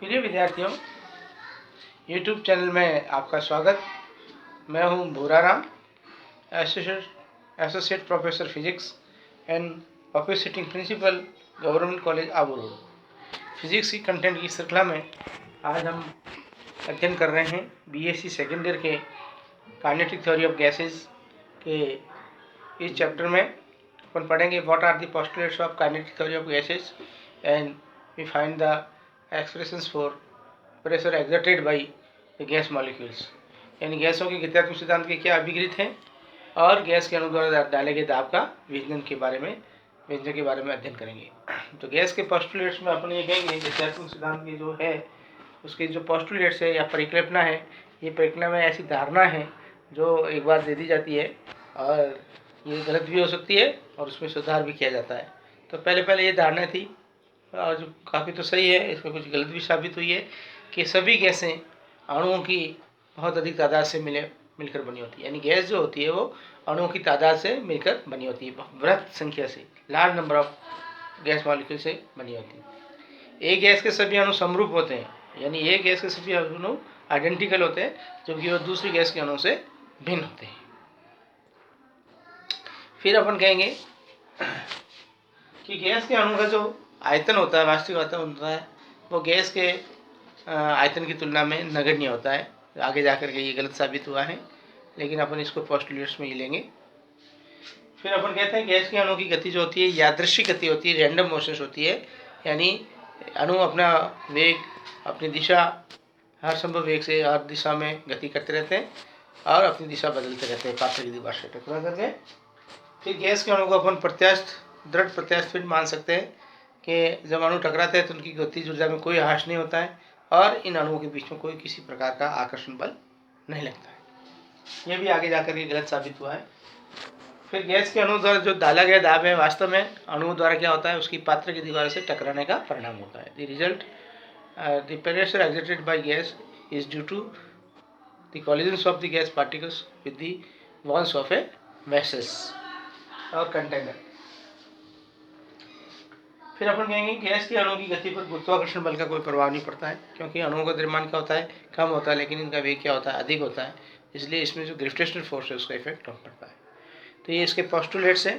प्रिय विद्यार्थियों, YouTube channel में आपका स्वागत। मैं हूं Bhuraram, associate professor physics and office sitting principal, government college Abu Road. Physics की कंटेंट की श्रृंखला में आज हम अध्ययन कर रहे हैं BSc सेकेंड ईयर के काइनेटिक थ्योरी ऑफ गैसेस के इस चैप्टर में अपन पढ़ेंगे what are the postulates of kinetic theory of gases and we find the expressions for pressure exerted by the gas molecules, यानी गैसों के गत्यात्मक सिद्धांत के क्या अभिकृत हैं और गैस के अणु द्वारा डाले गए दाब का व्यंजन के बारे में अध्ययन करेंगे। तो गैस के पोस्टुलेट्स में अपन ये कहेंगे गत्यात्मक सिद्धांत की जो है उसके जो पोस्टुलेट्स है या परिकल्पना है, ये परिकल्पना में ऐसी धारणा है जो एक बार दे दी जाती है और ये गलत भी हो सकती है और उसमें सुधार भी किया जाता है। तो पहले ये धारणा थी और जो काफ़ी तो सही है, इसमें कुछ गलत भी साबित हुई है कि सभी गैसें अणुओं की बहुत अधिक तादाद से मिलकर बनी होती है, यानी गैस जो होती है वो अणुओं की तादाद से मिलकर बनी होती है, बृहत संख्या से, large number of gas molecule से बनी होती है। एक गैस के सभी अणु समरूप होते हैं, यानी एक गैस के सभी अणु आइडेंटिकल होते हैं, जबकि वो दूसरी गैस के अणु से भिन्न होते हैं। फिर अपन कहेंगे कि गैस के अणु का जो आयतन होता है, वास्तविक आयतन होता है, वो गैस के आयतन की तुलना में नगण्य होता है। आगे जाकर के ये गलत साबित हुआ है, लेकिन अपन इसको पोस्टुलेट्स में ही लेंगे। फिर अपन कहते हैं गैस के अणु की गति जो होती है यादृच्छिक गति होती है, रैंडम मोशंस होती है, यानी अणु अपना वेग, अपनी दिशा, हर संभव वेग से हर दिशा में गति करते रहते हैं और अपनी दिशा बदलते रहते हैं पात्र की दीवार से टकरा करके। फिर गैस के अणु को अपन दृढ़ प्रत्यास्थ मान सकते हैं कि जब अणु टकराते हैं तो उनकी गतिज ऊर्जा में कोई ह्रास नहीं होता है और इन अणुओं के बीच में कोई किसी प्रकार का आकर्षण बल नहीं लगता है। यह भी आगे जाकर के गलत साबित हुआ है। फिर गैस के अणु द्वारा जो डाला गया दाब है वास्तव में अणुओं द्वारा क्या होता है, उसकी पात्र की दीवार से टकराने का परिणाम होता है। The result the pressure exerted by gas is due to the collisions of the gas particles with the walls of a vessels और कंटेनर। फिर अपन कहेंगे गैस के अणुओं की गति पर गुरुत्वाकर्षण बल का कोई प्रभाव नहीं पड़ता है, क्योंकि अणुओं का द्रव्यमान क्या होता है, कम होता है, लेकिन इनका वेग क्या होता है, अधिक होता है, इसलिए इसमें जो ग्रेविटेशनल फोर्स है उसका इफेक्ट कम पड़ता है। तो ये इसके पोस्टुलेट्स हैं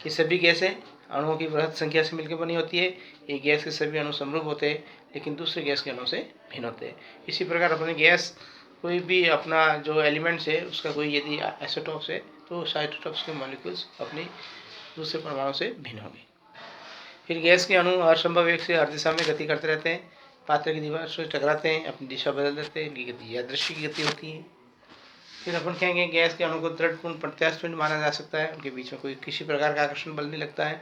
कि सभी गैसें अणुओं की बृहत संख्या से मिलकर बनी होती है। एक गैस के सभी अणु समरूप होते हैं लेकिन दूसरे गैस के अणु से भिन्न होते हैं। इसी प्रकार अपने गैस कोई भी अपना जो एलिमेंट्स है उसका कोई यदि आइसोटॉप्स है तो उस आइसोटॉप्स के मॉलिक्यूल्स अपनी दूसरे परमाणु से भिन्न होंगे। फिर गैस के अणु हर संभव वेग से हर दिशा में गति करते रहते हैं, पात्र की दीवार से टकराते हैं, अपनी दिशा बदल देते हैं, इनकी गति यादृच्छिक की गति होती है। फिर अपन कहेंगे गैस के अणु को दृढ़पूर्ण प्रत्यास्थ माना जा सकता है, उनके बीच में कोई किसी प्रकार का आकर्षण बल नहीं लगता है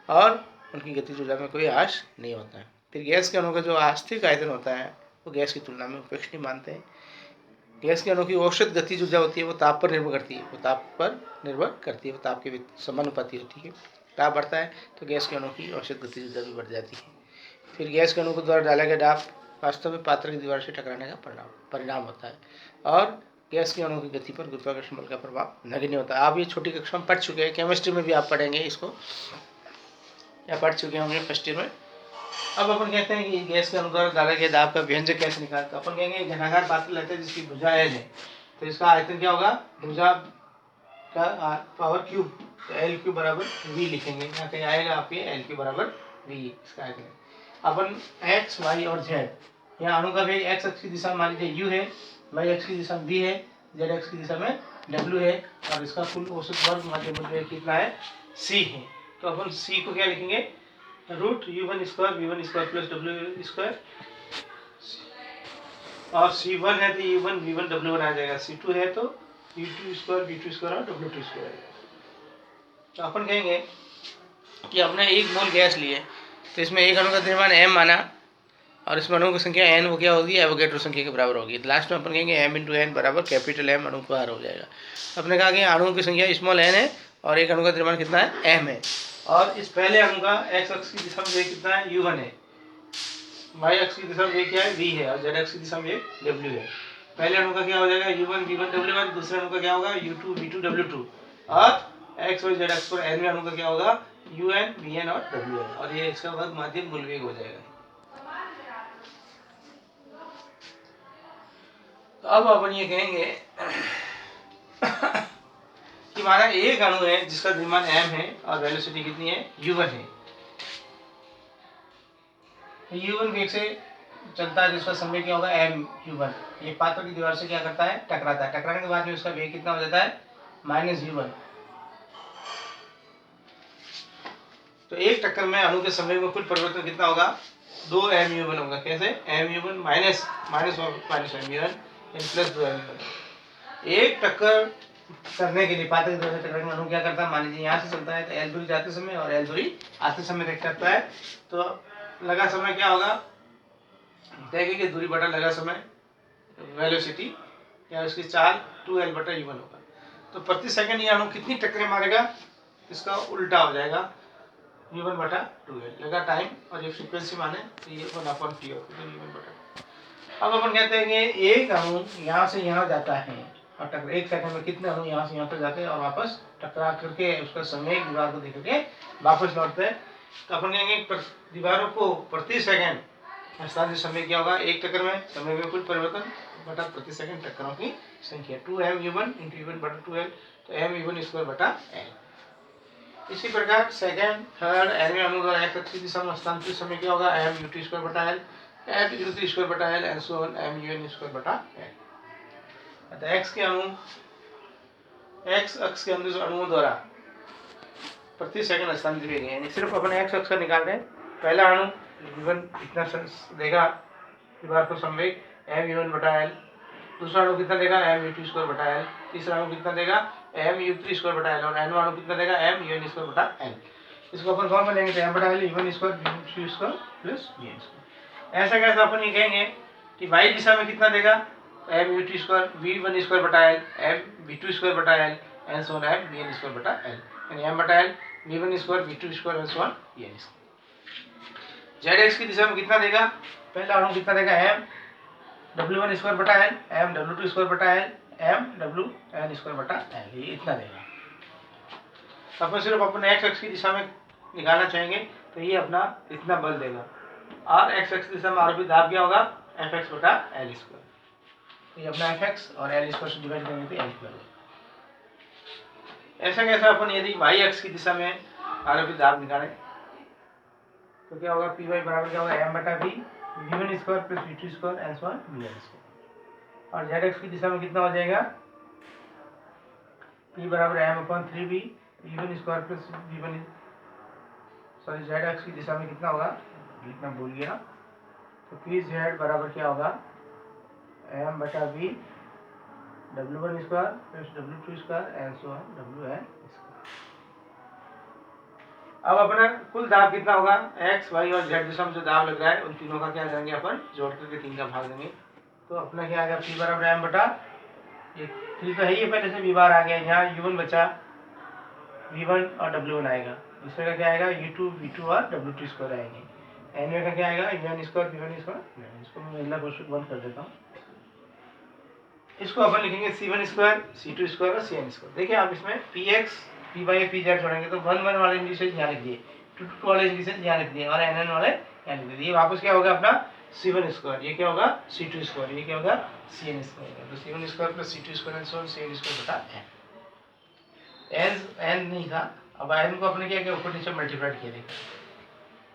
और उनकी गतिज ऊर्जा में कोई ह्रास नहीं होता है। फिर गैस के अणु का जो वास्तविक आयतन होता है वो गैस की तुलना में उपेक्षणीय मानते हैं। गैस के अणु की औसत गतिज ऊर्जा होती है वो ताप पर निर्भर करती है, वो ताप के समानुपाती होती है। ताप बढ़ता है तो गैस के अणु की औसत गतिज ऊर्जा भी बढ़ जाती है। फिर गैस के अणु के द्वारा डाला गया दाब वास्तव में पात्र की दीवार से टकराने का परिणाम होता है और गैस के अणु की गति पर गुरुत्वाकर्षण बल का प्रभाव नगण्य होता है। आप ये छोटी कक्षा में पढ़ चुके हैं, केमिस्ट्री में भी आप पढ़ेंगे इसको, या पढ़ चुके होंगे फर्स्ट ईयर में। अब अपन कहते हैं कि गैस के अणु द्वारा डाला गया दाब का व्यंजक कैसे निकालते हैं। अपन कहेंगे घनाकार पात्र लेते हैं जिसकी भुजा एल है, तो इसका आयतन क्या होगा, भुजा का पावर क्यूब, तो एल क्यूब बराबर वी लिखेंगे। यहाँ कहीं आएगा आपके एल क्यूब बराबर वी, इसका आयतन। अपन एक्स वाई और जेड, यहाँ अणु का वेग एक्स अक्ष की दिशा में मान लीजिए यू है, वाई अक्ष की दिशा में वी है, जेड अक्ष की दिशा में डब्ल्यू है और इसका कुल औसत वर्ग माध्यम वेग कितना है, सी है। तो अपन सी को क्या लिखेंगे, root u1 square v1 square plus w square, और c1 है तो u1 v1 w1 आ जाएगा, c2 है तो u2 स्क्वायर v2 स्क्वायर और w2 स्क्वायर आएगा। तो अपन कहेंगे कि हमने एक मोल गैस लिए तो इसमें एक अणु का द्रव्यमान m माना और इसमें अणुओं की संख्या n वो क्या होगी, एवोगैड्रो संख्या के बराबर होगी। तो लास्ट में अपन कहेंगे m इंटू n बराबर कैपिटल M अणु बाहर हो जाएगा। अपने कहा कि अणुओं की संख्या स्मॉल n है और एक अणु का द्रव्यमान कितना है, m है, और इस पहले अणु का x अक्ष की दिशा में वेग कितना है, u1 है, y अक्ष की दिशा में वेग क्या है, v है, और z अक्ष की दिशा में वेग w है। पहले अणु का क्या हो जाएगा, u1 v1 w1, दूसरे अणु का क्या होगा, u2 v2 w2, और x y z अक्ष पर nवें अणु का क्या होगा, un vn और wn, और ये इसका वर्ग माध्यम मूल वेग हो जाएगा। अब अपन ये कहेंगे कि हमारा एक अणु है जिसका द्रव्यमान m है और वेलोसिटी कितनी है u1 है। u1 वेग से चलता है जिसका समय क्या होगा m u1। ये पात्र की दीवार से क्या करता है टकराता है, टकराने के बाद में उसका वेग कितना हो जाता है -u1। तो एक टक्कर में अणु के समय में कुल परिवर्तन कितना होगा 2mu1 होगा। कैसे mu1 minus mu1 plus 2mu1। एक टक्कर करने के लिए पात्र की दीवार से टकराने अणु क्या करता है, मान लीजिए यहाँ से चलता है तो l दूरी जाते समय और l दूरी आते समय तय करता है। तो लगा समय क्या होगा, तय की दूरी बटा लगा समय वेलोसिटी या उसकी चाल 2l बटा u1 होगा। तो प्रति सेकंड ये अणु कितनी टक्करें मारेगा, इसका उल्टा हो जाएगा u1 बटा 2l लगा टाइम और ये फ्रीक्वेंसी माने तो ये 1/t होगा u1 बटा। अब अपन कहते हैं कि एक अणु यहाँ से यहाँ जाता है और टक्कर एक सेकंड में कितने अणु यहाँ से यहाँ तक जाते हैं और वापस टकरा करके उसका समय दीवार को देख के वापस लौटते हैं। तो अपन कहेंगे दीवारों को प्रति सेकंड हस्तांतरित समय क्या होगा, एक टक्कर में समय में कुल परिवर्तन बटा प्रति सेकंड टक्करों की संख्या 2mu1 × u1 बटा 2l। तो mu1 स्क्वायर बटा l। इसी प्रकार सेकंड थर्ड nवें अणु द्वारा x अक्ष की दिशा में हस्तांतरित समय क्या होगा mu2 स्क्वायर बटा l, mu3 स्क्वायर बटा l and so on mun square बटा l। अतः x के अणु x अक्ष के अंदर अणुओं द्वारा प्रति सेकंड हस्तांतरित वेग यानी सिर्फ अपने x अक्ष का निकाल रहे हैं। पहला अणु v1 इतना देगा दीवार को संवेग mu1 बटा l, दूसरा अणु कितना देगा mu2 स्क्वायर बटा l, तीसरा अणु कितना देगा mu3 स्क्वायर बटा l और nवां अणु कितना देगा mun स्क्वायर बटा l। इसको अपन फॉर्म में लेंगे तो m बटा l u1 square v2 square plus vn square. ऐसा कैसे अपन ये कहेंगे कि y दिशा में कितना देगा mu2 स्क्वायर v1 स्क्वायर बटा l v2 स्क्वायर बटा l and so on vn square बटा l यानी m बटा l v1 square v2 square and so on vn square. zx की दिशा में कितना देगा, पहला अणु कितना देगा m w1 स्क्वायर बटा l m w2 स्क्वायर बटा l m wn स्क्वायर बटा l, ये इतना देगा। तो अपन सिर्फ अपने x अक्ष की दिशा में निकालना चाहेंगे तो ये अपना इतना बल देगा और x अक्ष की दिशा में आरोपित दाब क्या होगा fx बटा l स्क्वायर। तो ये अपना fx और l स्क्वायर से डिवाइड करेंगे तो l स्क्वायर। ऐसा कैसा अपन यदि y अक्ष की दिशा में आरोपित दाब निकालें तो क्या होगा py बराबर क्या होगा m बटा v v1 square plus v2 square and so on vn square. और z अक्ष की दिशा में कितना हो जाएगा p बराबर m/3v v1 square plus v1 sorry z अक्ष की दिशा में कितना होगा लिखना भूल गया। तो pz बराबर क्या होगा m बटा v w1 square plus w2 square and so on wn square. अब अपना कुल दाब कितना होगा x y और z दिशा में जो दाब लग रहा है उन तीनों का क्या करेंगे अपन जोड़ करके 3 का भाग देंगे। तो अपना क्या आएगा p बराबर m बटा ये 3 तो है ही पहले से v बार आ गया, यहाँ u1 बचा v1 और w1 आएगा, दूसरे का क्या आएगा u2 v2 और w2 स्क्वायर आएंगे, n का क्या आएगा un स्क्वायर v1 स्क्वायर। इसको मैं अगला क्वेश्चन बंद कर देता हूँ। इसको अपन लिखेंगे c1 स्क्वायर c2 स्क्वायर और cn स्क्वायर। देखिए आप इसमें px py pz जोड़ेंगे तो 1 1 वाले इंडिसेस यहाँ लिख दिए, 2 2 वाले इंडिसेस यहाँ लिख दिए और nn वाले यहाँ लिख दिए। वापस क्या होगा अपना c1 स्क्वायर, ये क्या होगा c2 स्क्वायर, ये क्या होगा cn स्क्वायर। तो c1 square plus c2 square and so on cn square बटा n नहीं था, अब n को अपने क्या किया ऊपर नीचे मल्टीप्लाई किया देखा।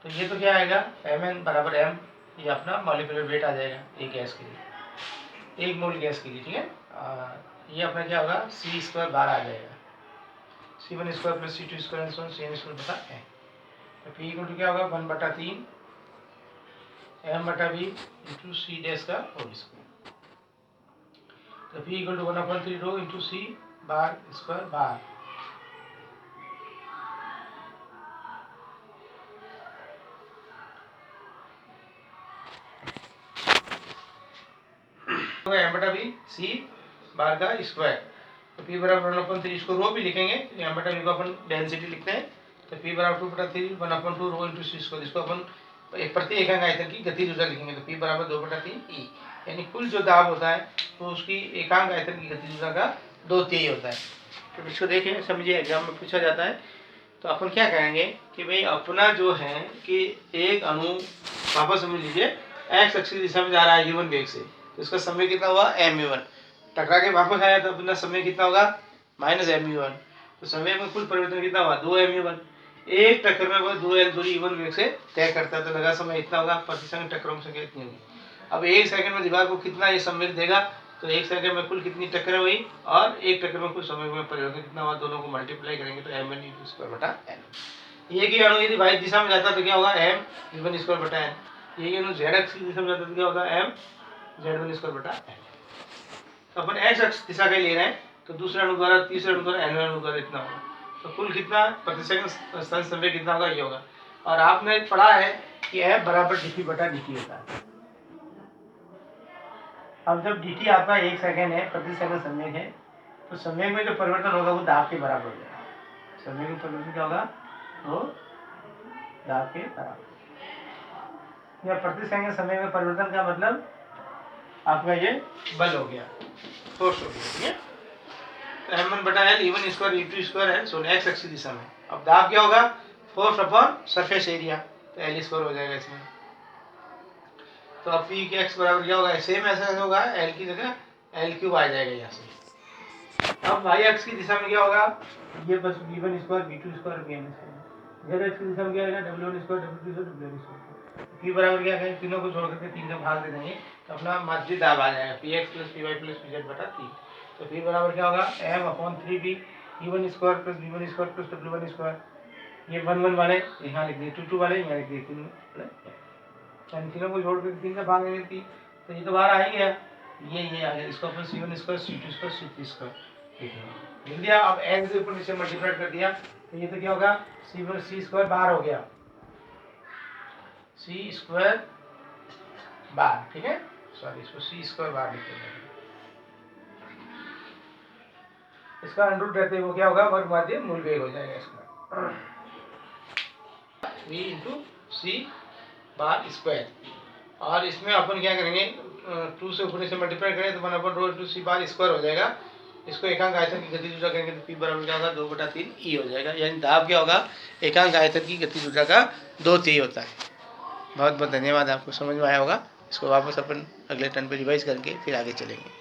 तो ये तो क्या आएगा mn बराबर m, ये अपना मॉलिक्यूलर वेट आ जाएगा एक गैस के लिए, एक मोल गैस के लिए, ठीक है। ये अपना क्या होगा c स्क्वायर बार आ जाएगा, c1 square plus c2 square and so on cn square बटा n। तो p इक्वल टू क्या होगा 1/3 m बटा v इंटू c डैश का होल स्क्वायर। तो p equal to 1/3 rho into c bar square bar. m बटा v c bar का square. तो p बराबर 1/3, इसको रो भी लिखेंगे, m बटा v को अपन डेंसिटी लिखते हैं। तो p बराबर 2/3 1/2 रो इंटू c स्क्वायर। इसको अपन प्रति एकांक आयतन की गतिज ऊर्जा लिखेंगे। तो p बराबर 2/3 e, यानी कुल जो दाब होता है तो उसकी एकांक आयतन की गतिज ऊर्जा का 2/3 होता है। तो इसको देखें समझिए, एग्जाम में पूछा जाता है। तो अपन क्या कहेंगे कि भाई अपना जो है कि एक अणु वापस समझ लीजिए x अक्ष की दिशा में जा रहा है u1 वेग से, तो इसका समय कितना हुआ mu1। टकरा के वापस आया तो अपना समय कितना होगा -mu1। तो समय में कुल परिवर्तन कितना हुआ 2mu1। एक टक्कर में वो 2l दूरी इवन वेग से तय करता है, तो लगा समय इतना होगा, प्रति सेकंड टक्करों की संख्या इतनी होगी। अब एक सेकंड में दीवार को कितना ये संवेग देगा, तो एक सेकंड में कुल कितनी टक्कर हुई और एक टक्कर में कुल समय में परिवर्तन कितना हुआ, दोनों को मल्टीप्लाई करेंगे तो m1/n। ये कि अणु यदि y दिशा में जाता तो क्या होगा m(v1)/n। ये अणु z अक्ष की दिशा में जाता तो क्या होगा m(z1)/n। तो अपन x अक्ष दिशा का ले रहे हैं, तो दूसरे अणु द्वारा, तीसरे अणु द्वारा, n अणु द्वारा इतना होगा, तो कुल कितना प्रति सेकंड स्तन संवेग कितना होगा, ये होगा। और आपने पढ़ा है कि F बराबर dp/dt होता है। अब जब dt आपका 1 सेकंड है, प्रति सेकंड संवेग है, तो संवेग में जो परिवर्तन होगा वो दाब के बराबर हो जाएगा। संवेग में परिवर्तन क्या होगा, वो दाब के बराबर। या प्रति सेकंड संवेग में परिवर्तन का मतलब आपका ये बल हो गया, फोर्स हो गया, ठीक है। तो m1/l e1² e2² है, सो x अक्ष की दिशा में। अब दाब क्या होगा, फोर्स अपॉन सरफेस एरिया, तो l² हो जाएगा इसमें। तो अब p के x बराबर क्या होगा, सेम ऐसा होगा, l की जगह l³ आ जाएगा यहाँ से। अब y अक्ष की दिशा में क्या होगा, ये बस v1² v2² vn²। z अक्ष की दिशा में क्या आएगा, w1² w2² w2। p बराबर क्या है, तीनों को जोड़ करके 3 का भाग दे देंगे तो अपना माध्य दाब आ जाएगा px + py + pz/3। तो p बराबर क्या होगा m/3b e1² + v1² + w1²। ये 1 वाले यहाँ लिख दिए, 2 वाले यहाँ लिख दिए, तीनों को जोड़ कर 3 का भाग देंगे 3, तो ये तो बाहर आ ही गया, ये आ गया। इसको अपन c1² c2² c3² लिख दिया। अब n से ऊपर नीचे मल्टीप्लाई कर दिया तो ये तो क्या होगा, c² बाहर हो गया, c² बाहर, ठीक है, सॉरी इसको c² बाहर लिख देंगे। इसका अंडरूट रहते वो क्या होगा, वर्ग माध्य मूल वेग हो जाएगा इसका v × c²। और इसमें अपन क्या करेंगे, 2 से ऊपर से मल्टीप्लाई करें तो 1/ρ × c² हो जाएगा। इसको एकांक आयतन की गति ऊर्जा करेंगे तो p बराबर क्या होगा 2/3 e हो जाएगा। यानी दाब क्या होगा, एकांक आयतन की गति ऊर्जा का 2/3 होता है। बहुत बहुत धन्यवाद, आपको समझ में आया होगा। इसको वापस अपन अगले टर्न पे रिवाइज करके फिर आगे चलेंगे।